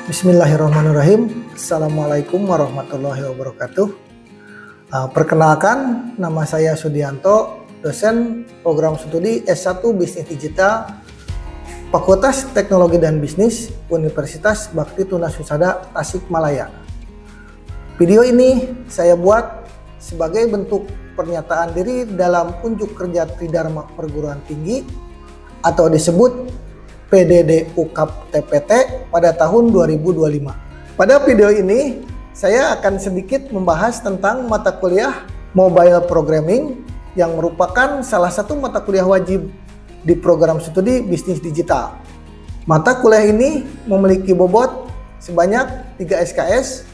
Bismillahirrahmanirrahim. Assalamualaikum warahmatullahi wabarakatuh. Perkenalkan, nama saya Sudianto, dosen program studi S1 Bisnis Digital, Fakultas Teknologi dan Bisnis, Universitas Bakti Tunas Husada, Tasikmalaya. Video ini saya buat sebagai bentuk pernyataan diri dalam unjuk kerja Tridharma Perguruan Tinggi atau disebut PDD UKAP TPT pada tahun 2025. Pada video ini saya akan sedikit membahas tentang mata kuliah Mobile Programming yang merupakan salah satu mata kuliah wajib di program studi Bisnis Digital. Mata kuliah ini memiliki bobot sebanyak 3 SKS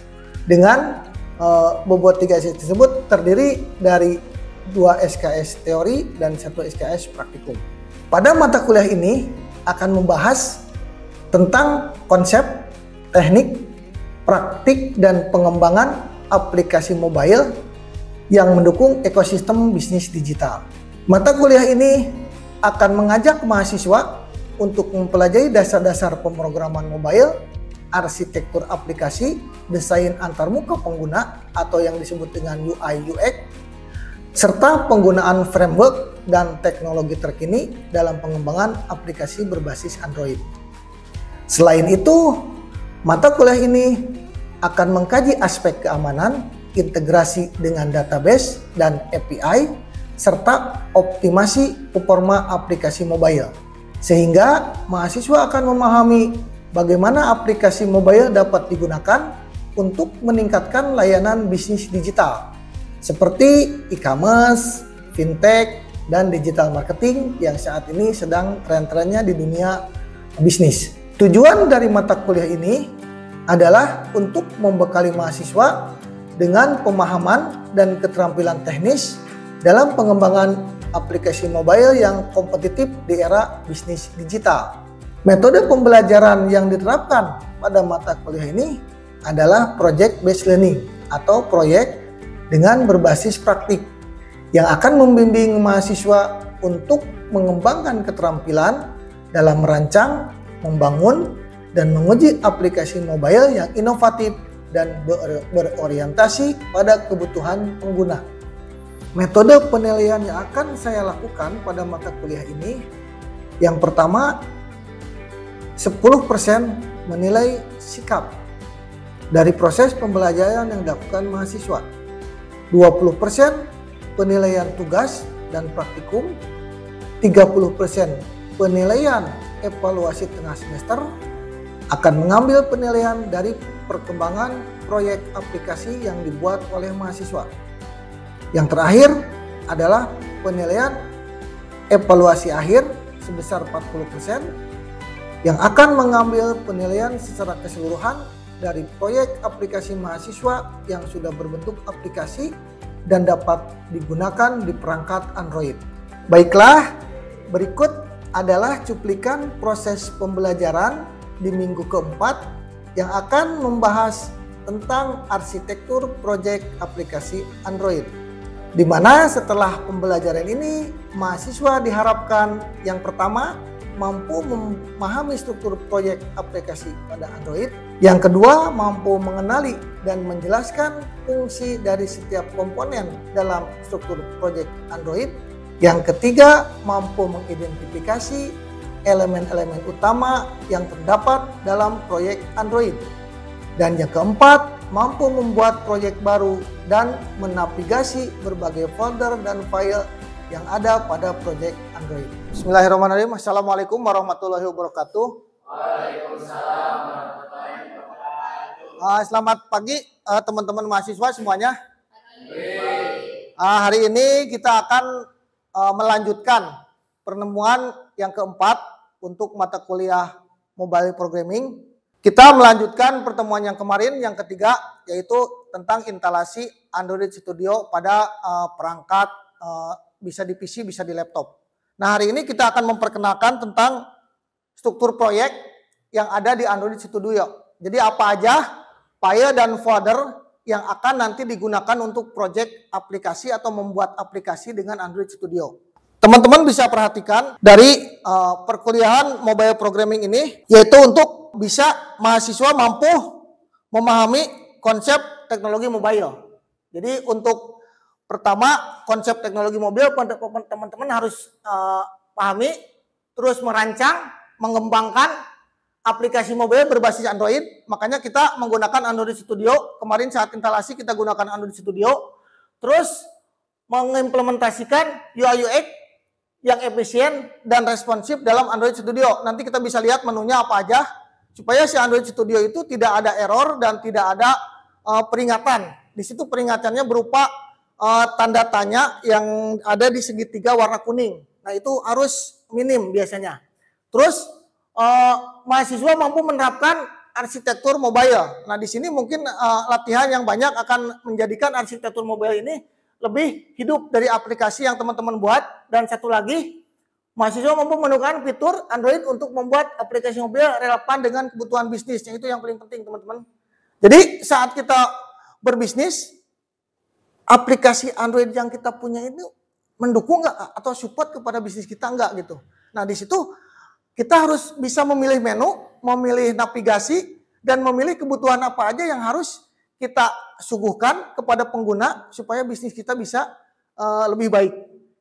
dengan bobot 3 SKS tersebut terdiri dari 2 SKS teori dan 1 SKS praktikum. Pada mata kuliah ini akan membahas tentang konsep, teknik, praktik, dan pengembangan aplikasi mobile yang mendukung ekosistem bisnis digital. Mata kuliah ini akan mengajak mahasiswa untuk mempelajari dasar-dasar pemrograman mobile, arsitektur aplikasi, desain antarmuka pengguna atau yang disebut dengan UI UX, serta penggunaan framework dan teknologi terkini dalam pengembangan aplikasi berbasis Android. Selain itu, mata kuliah ini akan mengkaji aspek keamanan, integrasi dengan database dan API, serta optimasi performa aplikasi mobile. Sehingga mahasiswa akan memahami bagaimana aplikasi mobile dapat digunakan untuk meningkatkan layanan bisnis digital seperti e-commerce, fintech, dan digital marketing yang saat ini sedang tren-trennya di dunia bisnis. Tujuan dari mata kuliah ini adalah untuk membekali mahasiswa dengan pemahaman dan keterampilan teknis dalam pengembangan aplikasi mobile yang kompetitif di era bisnis digital. Metode pembelajaran yang diterapkan pada mata kuliah ini adalah project based learning atau proyek dengan berbasis praktik yang akan membimbing mahasiswa untuk mengembangkan keterampilan dalam merancang, membangun, dan menguji aplikasi mobile yang inovatif dan berorientasi pada kebutuhan pengguna. Metode penilaian yang akan saya lakukan pada mata kuliah ini, yang pertama, 10% menilai sikap dari proses pembelajaran yang dilakukan mahasiswa, 20% penilaian tugas dan praktikum, 30% penilaian evaluasi tengah semester, akan mengambil penilaian dari perkembangan proyek aplikasi yang dibuat oleh mahasiswa. Yang terakhir adalah penilaian evaluasi akhir sebesar 40% yang akan mengambil penilaian secara keseluruhan dari proyek aplikasi mahasiswa yang sudah berbentuk aplikasi dan dapat digunakan di perangkat Android. Baiklah, berikut adalah cuplikan proses pembelajaran di minggu keempat yang akan membahas tentang arsitektur proyek aplikasi Android. Di mana setelah pembelajaran ini, mahasiswa diharapkan yang pertama mampu memahami struktur proyek aplikasi pada Android. Yang kedua, mampu mengenali dan menjelaskan fungsi dari setiap komponen dalam struktur proyek Android. Yang ketiga, mampu mengidentifikasi elemen-elemen utama yang terdapat dalam proyek Android. Dan yang keempat, mampu membuat proyek baru dan menavigasi berbagai folder dan file yang ada pada proyek Android. Bismillahirrahmanirrahim. Assalamualaikum warahmatullahi wabarakatuh. Waalaikumsalam warahmatullahi wabarakatuh. Selamat pagi teman-teman mahasiswa semuanya. Hari ini kita akan melanjutkan pertemuan yang keempat untuk mata kuliah Mobile Programming. Kita melanjutkan pertemuan yang kemarin, yang ketiga, yaitu tentang instalasi Android Studio pada perangkat bisa di PC, bisa di laptop. Nah, hari ini kita akan memperkenalkan tentang struktur proyek yang ada di Android Studio. Jadi apa aja file dan folder yang akan nanti digunakan untuk proyek aplikasi atau membuat aplikasi dengan Android Studio. Teman-teman bisa perhatikan dari perkuliahan Mobile Programming ini, yaitu untuk bisa mahasiswa mampu memahami konsep teknologi mobile. Jadi untuk pertama konsep teknologi mobile teman-teman harus pahami, terus merancang, mengembangkan aplikasi mobile berbasis Android. Makanya kita menggunakan Android Studio. Kemarin saat instalasi kita gunakan Android Studio. Terus mengimplementasikan UI UX yang efisien dan responsif dalam Android Studio. Nanti kita bisa lihat menunya apa aja supaya si Android Studio itu tidak ada error dan tidak ada peringatan. Di situ peringatannya berupa tanda tanya yang ada di segitiga warna kuning. Nah, itu harus minim biasanya. Terus mahasiswa mampu menerapkan arsitektur mobile. Nah, di sini mungkin latihan yang banyak akan menjadikan arsitektur mobile ini lebih hidup dari aplikasi yang teman-teman buat. Dan satu lagi, mahasiswa mampu menemukan fitur Android untuk membuat aplikasi mobile relevan dengan kebutuhan bisnisnya. Itu yang paling penting, teman-teman. Jadi saat kita berbisnis, aplikasi Android yang kita punya itu mendukung nggak atau support kepada bisnis kita nggak gitu. Nah, di situ kita harus bisa memilih menu, memilih navigasi, dan memilih kebutuhan apa aja yang harus kita suguhkan kepada pengguna supaya bisnis kita bisa lebih baik.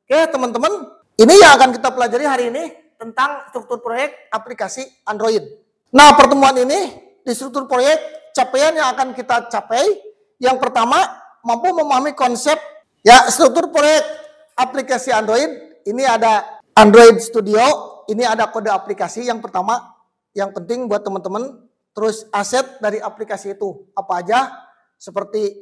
Oke, teman-teman, ini yang akan kita pelajari hari ini tentang struktur proyek aplikasi Android. Nah, pertemuan ini di struktur proyek capaian yang akan kita capai, yang pertama mampu memahami konsep struktur proyek aplikasi Android. Ini ada Android Studio. Ini ada kode aplikasi yang pertama, yang penting buat teman-teman. Terus aset dari aplikasi itu apa aja, seperti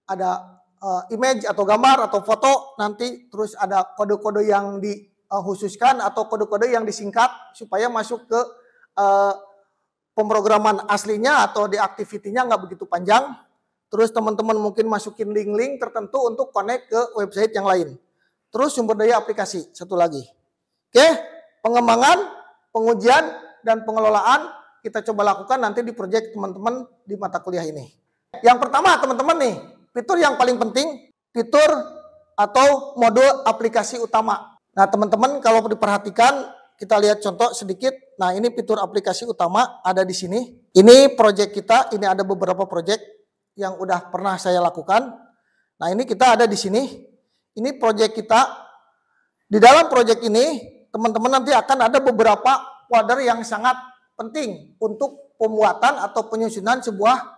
ada image atau gambar atau foto, nanti terus ada kode-kode yang dikhususkan atau kode-kode yang disingkat supaya masuk ke pemrograman aslinya atau di activity-nya nggak begitu panjang. Terus teman-teman mungkin masukin link-link tertentu untuk connect ke website yang lain. Terus sumber daya aplikasi, satu lagi. Oke. Pengembangan, pengujian, dan pengelolaan kita coba lakukan nanti di proyek teman-teman di mata kuliah ini. Yang pertama teman-teman nih, fitur yang paling penting, fitur atau mode aplikasi utama. Nah teman-teman kalau diperhatikan, kita lihat contoh sedikit. Nah ini fitur aplikasi utama ada di sini. Ini proyek kita, ini ada beberapa proyek yang udah pernah saya lakukan. Nah ini kita ada di sini. Ini proyek kita. Di dalam proyek ini teman-teman nanti akan ada beberapa folder yang sangat penting untuk pembuatan atau penyusunan sebuah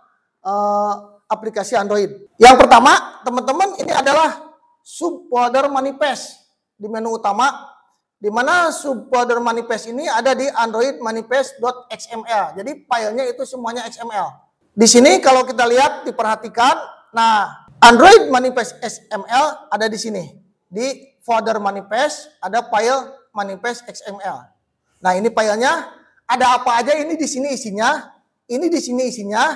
aplikasi Android. Yang pertama, teman-teman, ini adalah subfolder manifest di menu utama, di mana subfolder manifest ini ada di Android manifest.xml. Jadi filenya itu semuanya XML. Di sini kalau kita lihat, diperhatikan, nah Android manifest XML ada di sini. Di folder manifest ada file manifest XML. Nah, ini filenya ada apa aja, ini di sini isinya. Ini di sini isinya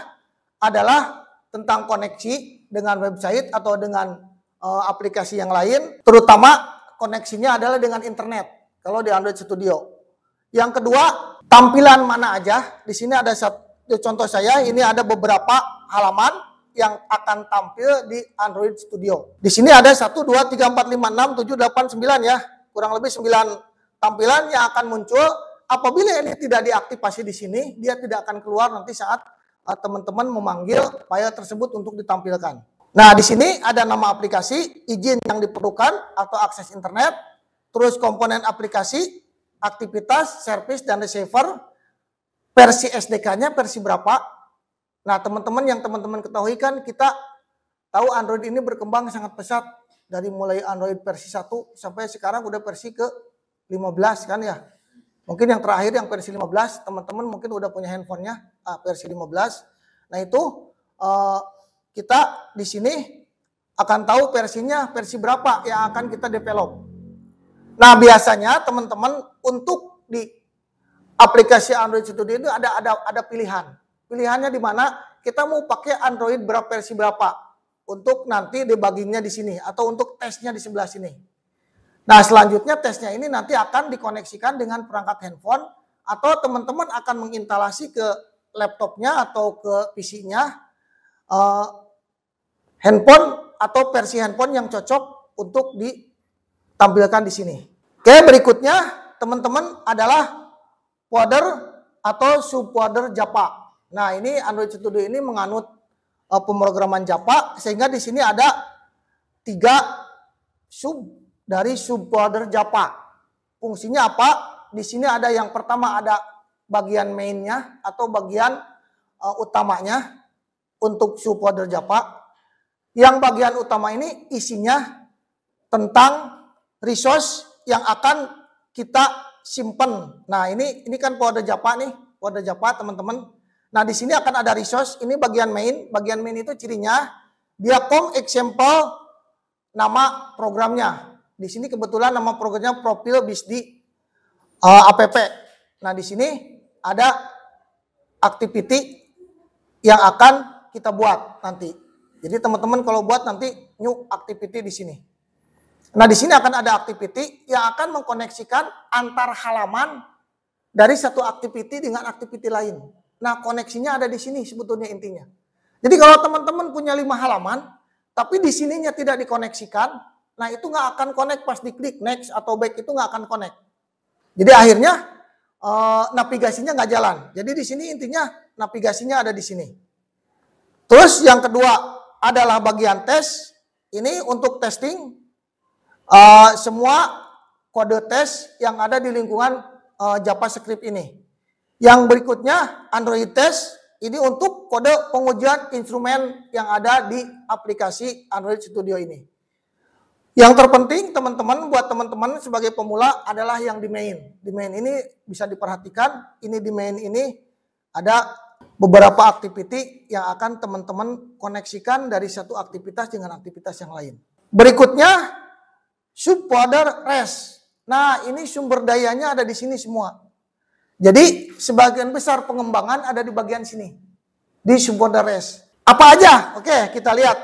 adalah tentang koneksi dengan website atau dengan aplikasi yang lain, terutama koneksinya adalah dengan internet kalau di Android Studio. Yang kedua, tampilan mana aja. Di sini ada satu contoh saya, ini ada beberapa halaman yang akan tampil di Android Studio. Di sini ada 1 2 3 4 5 6 7 8 9 ya. Kurang lebih 9 tampilan yang akan muncul. Apabila ini tidak diaktifasi di sini, dia tidak akan keluar nanti saat teman-teman memanggil file tersebut untuk ditampilkan. Nah, di sini ada nama aplikasi, izin yang diperlukan atau akses internet, terus komponen aplikasi, aktivitas, service, dan receiver, versi SDK-nya versi berapa. Nah, teman-teman yang teman-teman ketahui kan kita tahu Android ini berkembang sangat pesat. Dari mulai Android versi 1 sampai sekarang udah versi ke 15 kan ya. Mungkin yang terakhir yang versi 15, teman-teman mungkin udah punya handphonenya versi 15. Nah itu kita di sini akan tahu versinya versi berapa yang akan kita develop. Nah biasanya teman-teman untuk di aplikasi Android Studio itu ada pilihan. Pilihannya di mana kita mau pakai Android versi berapa untuk nanti debuggingnya di sini atau untuk tesnya di sebelah sini. Nah selanjutnya tesnya ini nanti akan dikoneksikan dengan perangkat handphone atau teman-teman akan menginstalasi ke laptopnya atau ke PC-nya handphone atau versi handphone yang cocok untuk ditampilkan di sini. Oke, berikutnya teman-teman adalah folder atau subfolder Java. Nah, ini Android Studio ini menganut pemrograman Java, sehingga di sini ada 3 sub dari subfolder Java. Fungsinya apa? Di sini ada yang pertama ada bagian mainnya atau bagian utamanya untuk subfolder Java. Yang bagian utama ini isinya tentang resource yang akan kita simpan. Nah, ini kan folder Java nih, folder Java teman-teman. Nah, di sini akan ada resource, ini bagian main. Bagian main itu cirinya dia example nama programnya. Di sini kebetulan nama programnya Profil BISD app. Nah, di sini ada activity yang akan kita buat nanti. Jadi teman-teman kalau buat nanti new activity di sini. Nah, di sini akan ada activity yang akan mengkoneksikan antar halaman dari satu activity dengan activity lain. Nah, koneksinya ada di sini sebetulnya intinya. Jadi kalau teman-teman punya 5 halaman, tapi di sininya tidak dikoneksikan, nah itu nggak akan connect pas diklik next atau back itu nggak akan connect. Jadi akhirnya navigasinya nggak jalan. Jadi di sini intinya navigasinya ada di sini. Terus yang kedua adalah bagian tes. Ini untuk testing semua kode tes yang ada di lingkungan JavaScript ini. Yang berikutnya Android Test, ini untuk kode pengujian instrumen yang ada di aplikasi Android Studio ini. Yang terpenting teman-teman, buat teman-teman sebagai pemula adalah yang di main. Di main ini bisa diperhatikan, ini di main ini ada beberapa activity yang akan teman-teman koneksikan dari satu aktivitas dengan aktivitas yang lain. Berikutnya subfolder REST. Nah, ini sumber dayanya ada di sini semua. Jadi sebagian besar pengembangan ada di bagian sini, di subfolder REST. Apa aja? Oke, kita lihat.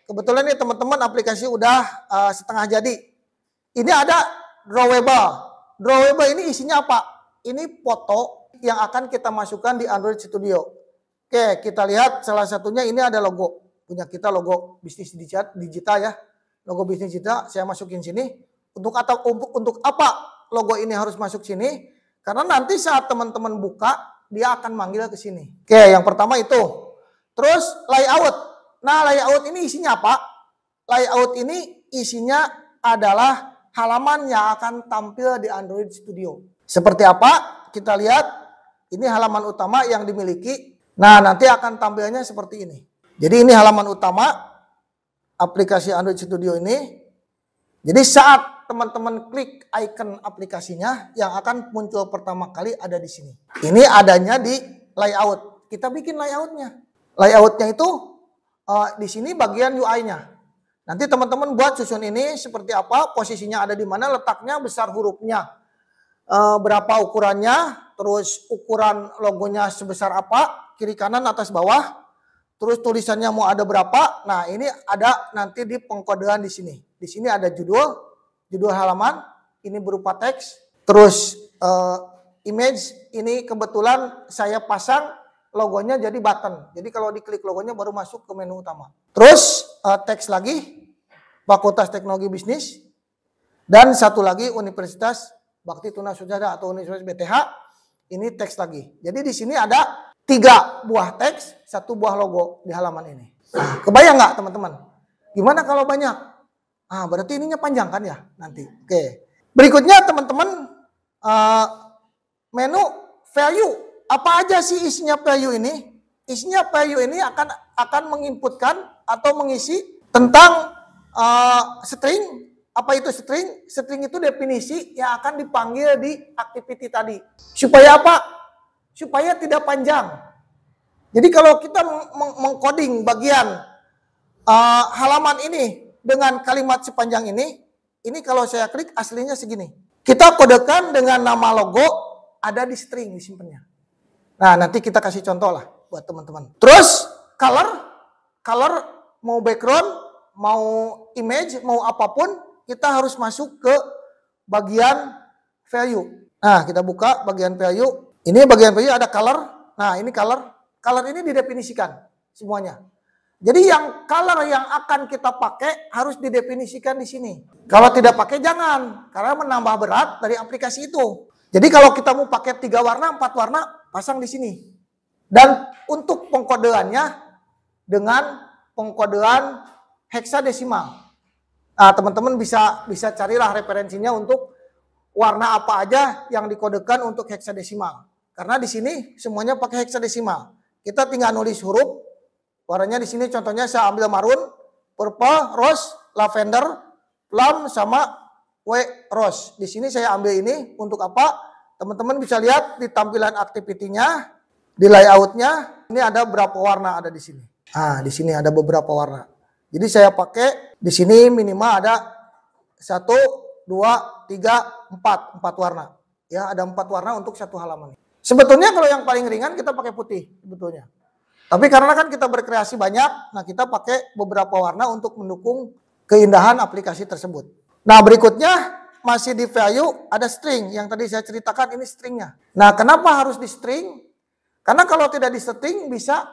Kebetulan ini teman-teman aplikasi udah setengah jadi. Ini ada drawable. Drawable ini isinya apa? Ini foto yang akan kita masukkan di Android Studio. Oke, kita lihat salah satunya ini ada logo. Punya kita logo bisnis digital ya. Logo bisnis digital saya masukin sini. Untuk apa logo ini harus masuk sini? Karena nanti saat teman-teman buka, dia akan manggil ke sini. Oke, yang pertama itu. Terus layout. Nah, layout ini isinya apa? Layout ini isinya adalah halaman yang akan tampil di Android Studio. Seperti apa? Kita lihat. Ini halaman utama yang dimiliki. Nah, nanti akan tampilnya seperti ini. Jadi ini halaman utama aplikasi Android Studio ini. Jadi saat teman-teman klik icon aplikasinya, yang akan muncul pertama kali ada di sini. Ini adanya di layout. Kita bikin layoutnya. Layoutnya itu di sini bagian UI-nya. Nanti teman-teman buat susun ini seperti apa, posisinya ada di mana, letaknya, besar hurufnya, berapa ukurannya, terus ukuran logonya sebesar apa, kiri kanan atas bawah, terus tulisannya mau ada berapa. Nah, ini ada nanti di pengkodean di sini. Di sini ada judul halaman, ini berupa teks, terus image, ini kebetulan saya pasang logonya jadi button. Jadi kalau diklik logonya baru masuk ke menu utama. Terus teks lagi, Fakultas Teknologi Bisnis, dan satu lagi Universitas Bakti Tuna Sujada atau Universitas BTH, ini teks lagi. Jadi di sini ada 3 buah teks, 1 buah logo di halaman ini. Nah, kebayang nggak teman-teman? Gimana kalau banyak? Berarti ininya panjang kan ya nanti. Oke. Berikutnya teman-teman menu value. Apa aja sih isinya value ini? Isinya value ini akan menginputkan atau mengisi tentang string. Apa itu string? String itu definisi yang akan dipanggil di activity tadi. Supaya apa? Supaya tidak panjang. Jadi kalau kita mengcoding bagian halaman ini dengan kalimat sepanjang ini kalau saya klik aslinya segini. Kita kodekan dengan nama logo, ada di string disimpannya. Nah, nanti kita kasih contoh lah buat teman-teman. Terus color mau background, mau image, mau apapun, kita harus masuk ke bagian value. Nah, kita buka bagian value. Ini bagian value ada color. Nah, ini color. Color ini didefinisikan semuanya. Jadi yang color yang akan kita pakai harus didefinisikan di sini. Kalau tidak pakai jangan, karena menambah berat dari aplikasi itu. Jadi kalau kita mau pakai 3 warna, 4 warna, pasang di sini. Dan untuk pengkodeannya dengan pengkodean heksadesimal. Nah, teman-teman bisa carilah referensinya untuk warna apa aja yang dikodekan untuk heksadesimal. Karena di sini semuanya pakai heksadesimal. Kita tinggal nulis huruf. Warnanya di sini contohnya saya ambil marun, purple, rose, lavender, plum sama rose. Di sini saya ambil ini untuk apa? Teman-teman bisa lihat di tampilan activity-nya, di layout-nya, ini ada berapa warna ada di sini. Nah, di sini ada beberapa warna. Jadi saya pakai di sini minimal ada 1, 2, 3, 4 warna. Ya, ada 4 warna untuk satu halaman. Sebetulnya kalau yang paling ringan kita pakai putih sebetulnya. Tapi karena kan kita berkreasi banyak, nah kita pakai beberapa warna untuk mendukung keindahan aplikasi tersebut. Nah, berikutnya masih di value ada string yang tadi saya ceritakan, ini stringnya. Nah, kenapa harus di string? Karena kalau tidak di string bisa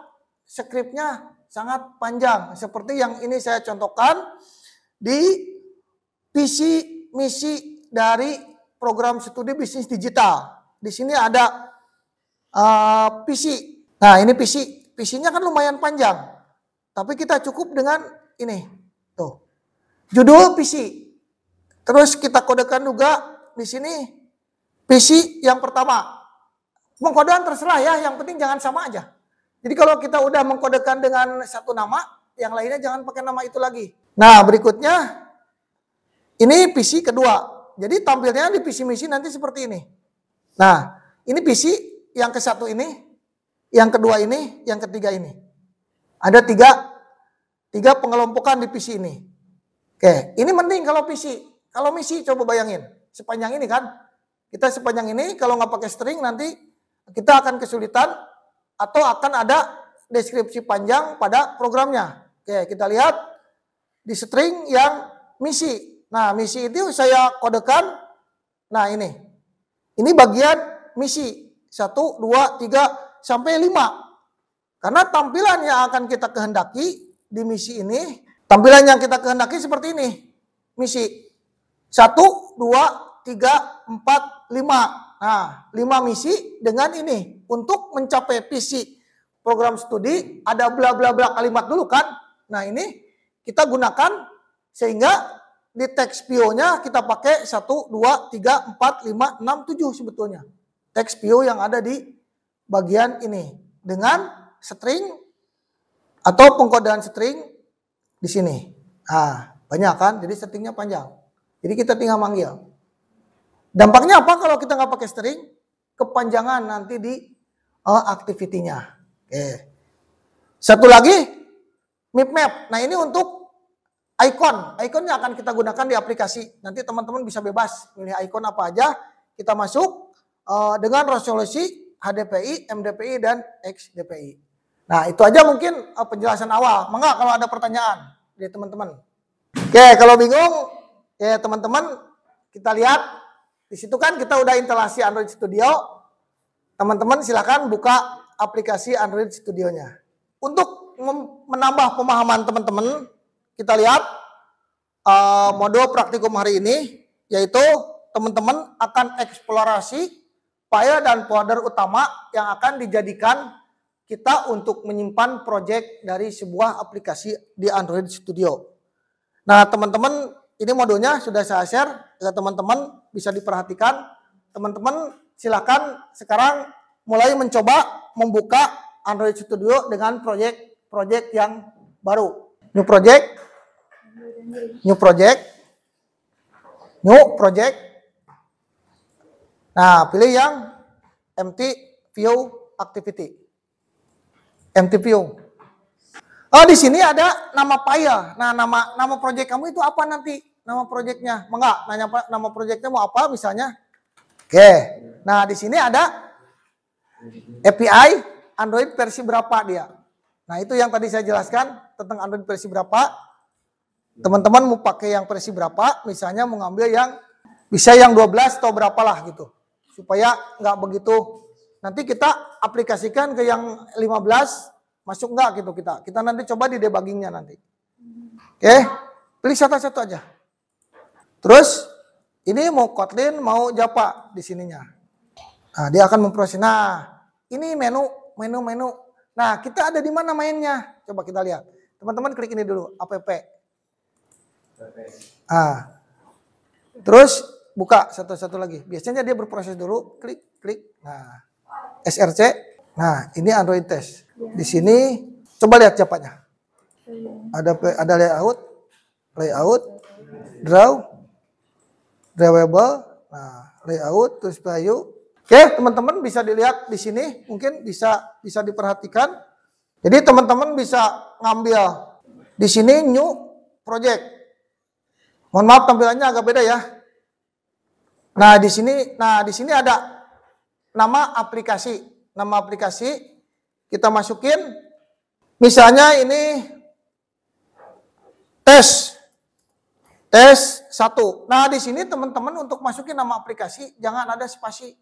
scriptnya sangat panjang. Seperti yang ini saya contohkan di visi misi dari program studi bisnis digital. Di sini ada visi. Nah, ini visi. Visinya kan lumayan panjang. Tapi kita cukup dengan ini. Tuh. Judul visi. Terus kita kodekan juga di sini visi yang pertama. Pengkodean terserah ya, yang penting jangan sama aja. Jadi kalau kita udah mengkodekan dengan satu nama, yang lainnya jangan pakai nama itu lagi. Nah, berikutnya ini visi kedua. Jadi tampilnya di visi misi nanti seperti ini. Nah, ini visi yang ke satu ini, yang kedua ini, yang ketiga ini. Ada tiga pengelompokan di visi ini. Oke, ini mending kalau visi. Kalau misi coba bayangin, sepanjang ini kan. Kita sepanjang ini kalau nggak pakai string nanti kita akan kesulitan atau akan ada deskripsi panjang pada programnya. Oke, kita lihat di string yang misi. Nah, misi itu saya kodekan. Nah, ini. Ini bagian misi. 1, 2, 3, sampai 5. Karena tampilan yang akan kita kehendaki di misi ini, tampilan yang kita kehendaki seperti ini. Misi 1, 2, 3, 4, 5. Nah, 5 misi dengan ini. Untuk mencapai visi program studi, ada bla bla bla kalimat dulu kan. Nah, ini kita gunakan sehingga di teks PO-nya kita pakai 1, 2, 3, 4, 5, 6, 7 sebetulnya. Teks PO yang ada di bagian ini dengan string atau pengkodean string di sini. Nah, banyak kan? Jadi stringnya panjang. Jadi kita tinggal manggil. Dampaknya apa kalau kita nggak pakai string? Kepanjangan nanti di activity-nya. Oke. Satu lagi map. Nah, ini untuk icon. Iconnya akan kita gunakan di aplikasi. Nanti teman-teman bisa bebas pilih icon apa aja. Kita masuk dengan resolusi HDPI, MDPI, dan XDPI. Nah, itu aja mungkin penjelasan awal. Mangga kalau ada pertanyaan dari teman-teman. Oke, kalau bingung, ya teman-teman kita lihat. Di situ kan kita udah instalasi Android Studio. Teman-teman silakan buka aplikasi Android Studio-nya. Untuk menambah pemahaman teman-teman, kita lihat modul praktikum hari ini, yaitu teman-teman akan eksplorasi file dan folder utama yang akan dijadikan kita untuk menyimpan proyek dari sebuah aplikasi di Android Studio. Nah, teman-teman, ini modulnya sudah saya share ke teman-teman, bisa diperhatikan. Teman-teman silakan sekarang mulai mencoba membuka Android Studio dengan proyek yang baru. New project. Nah, pilih yang empty view activity. Empty view. Oh, di sini ada nama file. Nah, nama project kamu itu apa nanti? Nama projectnya. Enggak, nanya nama projectnya mau apa misalnya. Oke. Nah, di sini ada API Android versi berapa dia. Nah, itu yang tadi saya jelaskan tentang Android versi berapa. Teman-teman mau pakai yang versi berapa, misalnya mau ngambil yang bisa yang 12 atau berapa lah gitu. Supaya nggak begitu, nanti kita aplikasikan ke yang 15, masuk nggak gitu kita. Kita nanti coba di debuggingnya nanti. Oke, pilih satu-satu aja. Terus, ini mau Kotlin, mau Java di sininya. Nah, dia akan memproses. Nah, ini menu. Nah, kita ada di mana mainnya? Coba kita lihat. Teman-teman klik ini dulu, app. Terus buka satu-satu lagi. Biasanya dia berproses dulu, klik. Nah, SRC. Nah, ini Android test. Di sini coba lihat Javanya. Ada layout, drawable, nah, layout, terus view. Oke, teman-teman bisa dilihat di sini, mungkin bisa diperhatikan. Jadi teman-teman bisa ngambil di sini new project. Mohon maaf tampilannya agak beda ya. Nah, di sini ada nama aplikasi. Nama aplikasi kita masukin. Misalnya ini tes 1. Nah, di sini teman-teman untuk masukin nama aplikasi jangan ada spasi.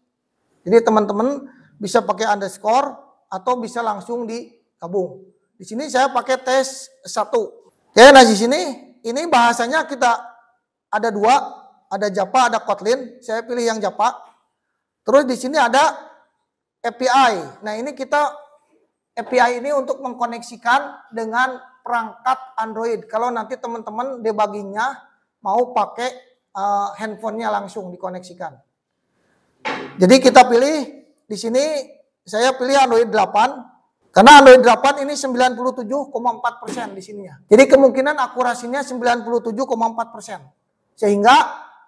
Jadi teman-teman bisa pakai underscore atau bisa langsung digabung. Di sini saya pakai tes 1. Oke, nah di sini ini bahasanya kita ada 2, ada Java, ada Kotlin. Saya pilih yang Java. Terus di sini ada API. Nah, ini API ini untuk mengkoneksikan dengan perangkat Android. Kalau nanti teman-teman debuggingnya mau pakai handphonenya langsung dikoneksikan. Jadi kita pilih di sini, saya pilih Android 8 karena Android 8 ini 97,4% di sininya. Jadi kemungkinan akurasinya 97,4%. Sehingga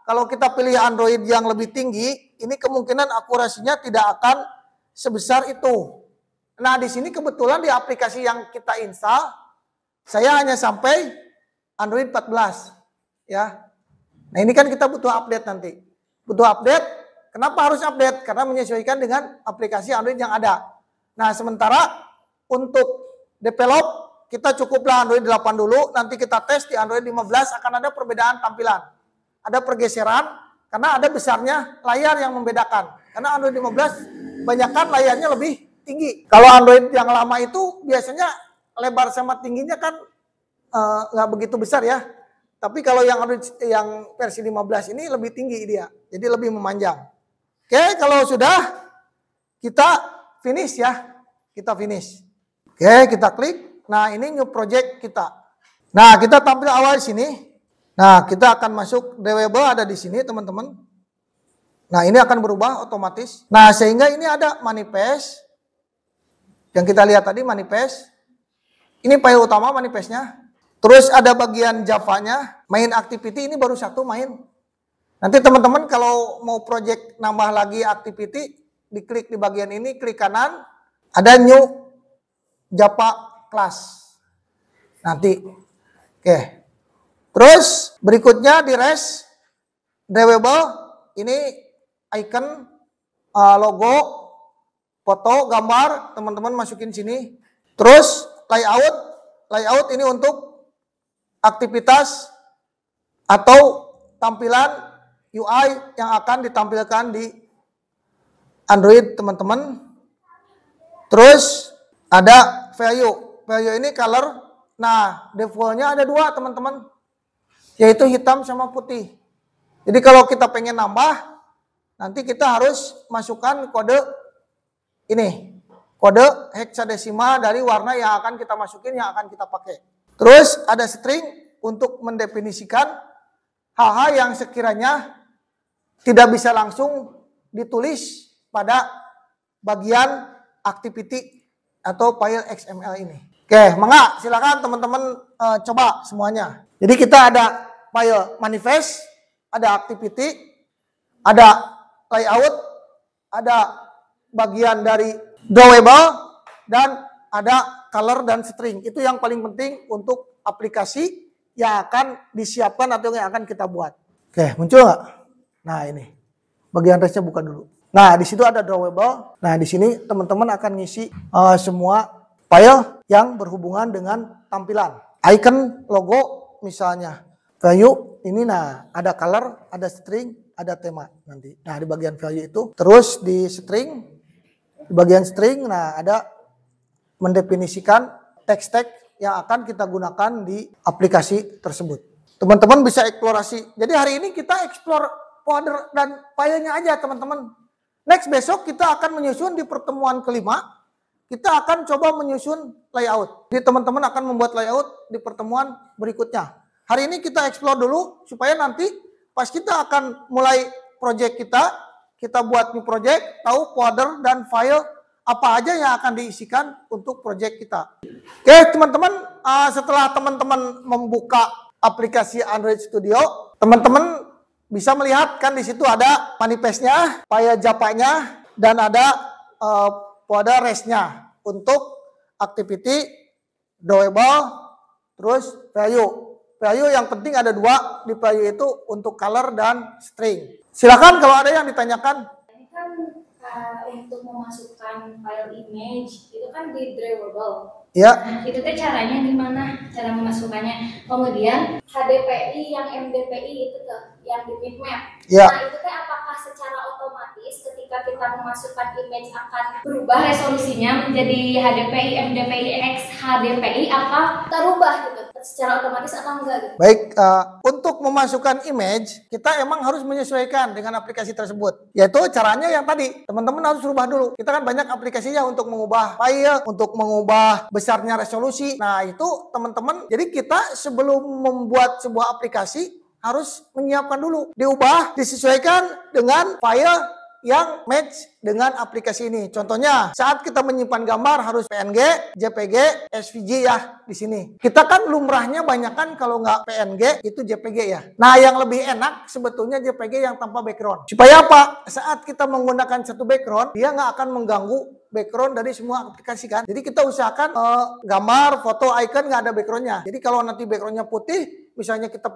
kalau kita pilih Android yang lebih tinggi, ini kemungkinan akurasinya tidak akan sebesar itu. Nah, di sini kebetulan di aplikasi yang kita install, saya hanya sampai Android 14 ya. Nah, ini kan kita butuh update nanti. Butuh update. Kenapa harus update? Karena menyesuaikan dengan aplikasi Android yang ada. Nah, sementara untuk develop kita cukuplah Android 8 dulu, nanti kita tes di Android 15 akan ada perbedaan tampilan. Ada pergeseran karena ada besarnya layar yang membedakan. Karena Android 15 banyakkan layarnya lebih tinggi. Kalau Android yang lama itu biasanya lebar sama tingginya kan nggak begitu besar ya. Tapi kalau yang Android yang versi 15 ini lebih tinggi dia. Jadi lebih memanjang. Oke, kalau sudah kita finish ya. Kita finish. Oke, kita klik. Nah, ini new project kita. Nah, kita tampil awal di sini. Nah, kita akan masuk drawable ada di sini, teman-teman. Nah, ini akan berubah otomatis. Nah, sehingga ini ada manifest. Yang kita lihat tadi manifest. Ini file utama manifestnya. Terus ada bagian Java-nya. Main activity ini baru satu main. Nanti teman-teman kalau mau project nambah lagi activity, diklik di bagian ini, klik kanan. Ada new Java class. Nanti. Oke. Terus berikutnya di rest drawable. Ini icon, logo, foto, gambar, teman-teman masukin sini. Terus layout ini untuk aktivitas atau tampilan UI yang akan ditampilkan di Android teman-teman. Terus ada value ini color. Nah, defaultnya ada 2 teman-teman, yaitu hitam sama putih. Jadi kalau kita pengen nambah, nanti kita harus masukkan kode ini, kode heksadesimal dari warna yang akan kita masukin, yang akan kita pakai. Terus ada string untuk mendefinisikan hal-hal yang sekiranya tidak bisa langsung ditulis pada bagian activity atau file XML ini. Oke, mangga silakan teman-teman coba semuanya. Jadi kita ada file manifest, ada activity, ada layout, ada bagian dari drawable, dan ada color dan string. Itu yang paling penting untuk aplikasi yang akan disiapkan atau yang akan kita buat. Oke, muncul nggak? Nah, ini bagian restnya buka dulu. Nah, di situ ada drawable. Nah, di sini teman-teman akan ngisi semua file yang berhubungan dengan tampilan. Icon, logo, misalnya value ini. Nah, ada color, ada string, ada tema nanti. Nah, di bagian value itu. Terus di string, di bagian string, nah ada mendefinisikan teks-teks yang akan kita gunakan di aplikasi tersebut. Teman-teman bisa eksplorasi. Jadi hari ini kita explore folder dan filenya aja teman-teman. Next besok kita akan menyusun di pertemuan kelima, kita akan coba menyusun layout. Jadi teman-teman akan membuat layout di pertemuan berikutnya. Hari ini kita explore dulu supaya nanti pas kita akan mulai project kita buat new project, tahu folder dan file apa aja yang akan diisikan untuk project kita. Oke teman-teman, setelah teman-teman membuka aplikasi Android Studio, teman-teman bisa melihat kan di situ ada manifestnya, file Java-nya, dan ada folder REST-nya untuk activity, drawable, terus value. Value yang penting ada 2 di value itu untuk color dan string. Silakan kalau ada yang ditanyakan. Ini kan untuk memasukkan file image itu kan di drawable. Ya. Nah, itu teh caranya gimana? Cara memasukkannya. Kemudian HDPI yang MDPI itu tuh yang di bitmap. Ya. Nah, itu teh apakah secara otomatis ketika kita memasukkan image akan berubah resolusinya menjadi HDPI, MDPI, X HDPI apa terubah gitu? Secara otomatis atau enggak gitu? Baik, untuk memasukkan image, kita emang harus menyesuaikan dengan aplikasi tersebut. Yaitu caranya yang tadi, teman-teman harus rubah dulu. Kita kan banyak aplikasinya untuk mengubah file, untuk mengubah besarnya resolusi. Nah itu teman-teman, jadi kita sebelum membuat sebuah aplikasi, harus menyiapkan dulu. Diubah, disesuaikan dengan file yang match dengan aplikasi ini. Contohnya, saat kita menyimpan gambar harus PNG, JPG, SVG ya di sini. Kita kan lumrahnya banyakan kalau nggak PNG itu JPG ya. Nah, yang lebih enak sebetulnya JPG yang tanpa background. Supaya apa? Saat kita menggunakan satu background, dia nggak akan mengganggu background dari semua aplikasi kan. Jadi kita usahakan gambar, foto, icon nggak ada backgroundnya. Jadi kalau nanti backgroundnya putih, misalnya kita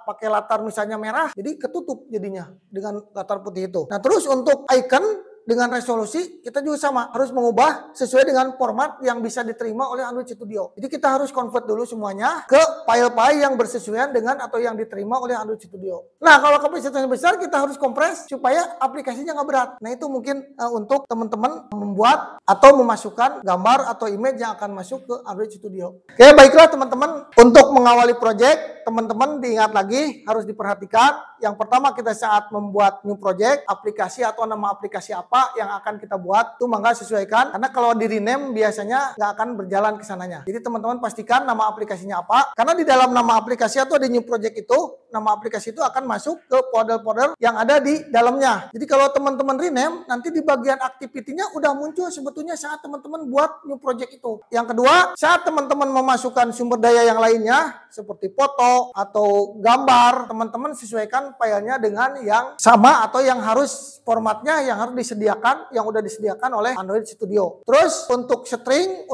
pakai latar misalnya merah, jadi ketutup jadinya dengan latar putih itu. Nah terus untuk icon dengan resolusi kita juga sama, harus mengubah sesuai dengan format yang bisa diterima oleh Android Studio. Jadi kita harus convert dulu semuanya ke file-file yang bersesuaian dengan atau yang diterima oleh Android Studio. Nah kalau kapasitasnya besar kita harus kompres supaya aplikasinya nggak berat. Nah itu mungkin untuk teman-teman membuat atau memasukkan gambar atau image yang akan masuk ke Android Studio. Oke baiklah teman-teman, untuk mengawali project teman-teman diingat lagi harus diperhatikan. Yang pertama kita saat membuat new project, aplikasi atau nama aplikasi apa yang akan kita buat itu mangga sesuaikan, karena kalau di rename biasanya nggak akan berjalan ke sananya. Jadi teman-teman pastikan nama aplikasinya apa, karena di dalam nama aplikasi atau di new project itu nama aplikasi itu akan masuk ke folder-folder yang ada di dalamnya. Jadi kalau teman-teman rename nanti di bagian activity-nya udah muncul sebetulnya saat teman-teman buat new project itu. Yang kedua, saat teman-teman memasukkan sumber daya yang lainnya seperti foto atau gambar, teman-teman sesuaikan filenya dengan yang sama atau yang harus formatnya yang harus disediakan, yang udah disediakan oleh Android Studio. Terus untuk string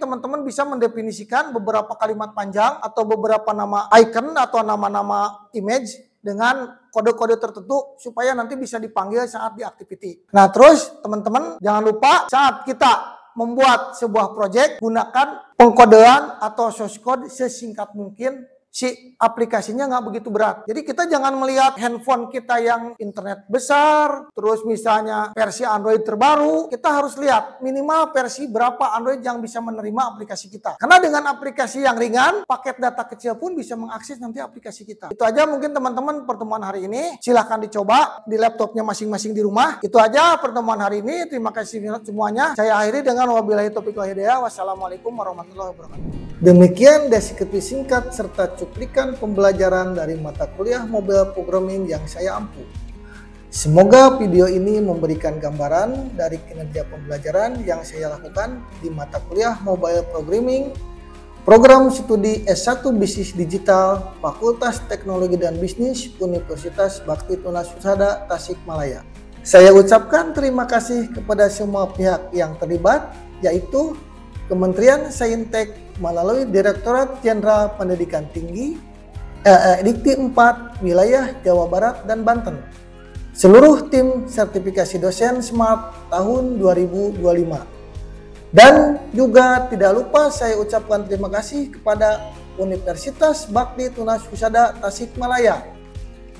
teman-teman bisa mendefinisikan beberapa kalimat panjang atau beberapa nama icon atau nama-nama image dengan kode-kode tertentu supaya nanti bisa dipanggil saat di activity. Nah terus teman-teman jangan lupa saat kita membuat sebuah project gunakan pengkodean atau source code sesingkat mungkin. Si aplikasinya nggak begitu berat. Jadi kita jangan melihat handphone kita yang internet besar, terus misalnya versi Android terbaru, kita harus lihat minimal versi berapa Android yang bisa menerima aplikasi kita. Karena dengan aplikasi yang ringan, paket data kecil pun bisa mengakses nanti aplikasi kita. Itu aja mungkin teman-teman pertemuan hari ini. Silahkan dicoba di laptopnya masing-masing di rumah. Itu aja pertemuan hari ini. Terima kasih semuanya. Saya akhiri dengan wabillahi taufiq wal hidayah. Wassalamualaikum warahmatullahi wabarakatuh. Demikian deskripsi singkat serta cuplikan pembelajaran dari mata kuliah Mobile Programming yang saya ampu. Semoga video ini memberikan gambaran dari kinerja pembelajaran yang saya lakukan di mata kuliah Mobile Programming, program studi S1 Bisnis Digital, Fakultas Teknologi dan Bisnis, Universitas Bakti Tunas Husada, Tasikmalaya. Saya ucapkan terima kasih kepada semua pihak yang terlibat, yaitu Kementerian Saintek melalui Direktorat Jenderal Pendidikan Tinggi, Dikti 4, Wilayah Jawa Barat dan Banten. Seluruh tim sertifikasi dosen Smart tahun 2025. Dan juga tidak lupa saya ucapkan terima kasih kepada Universitas Bakti Tunas Husada Tasikmalaya,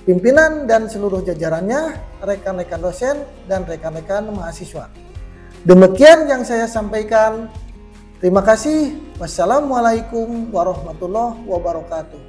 pimpinan dan seluruh jajarannya, rekan-rekan dosen dan rekan-rekan mahasiswa. Demikian yang saya sampaikan. Terima kasih. Wassalamualaikum warahmatullahi wabarakatuh.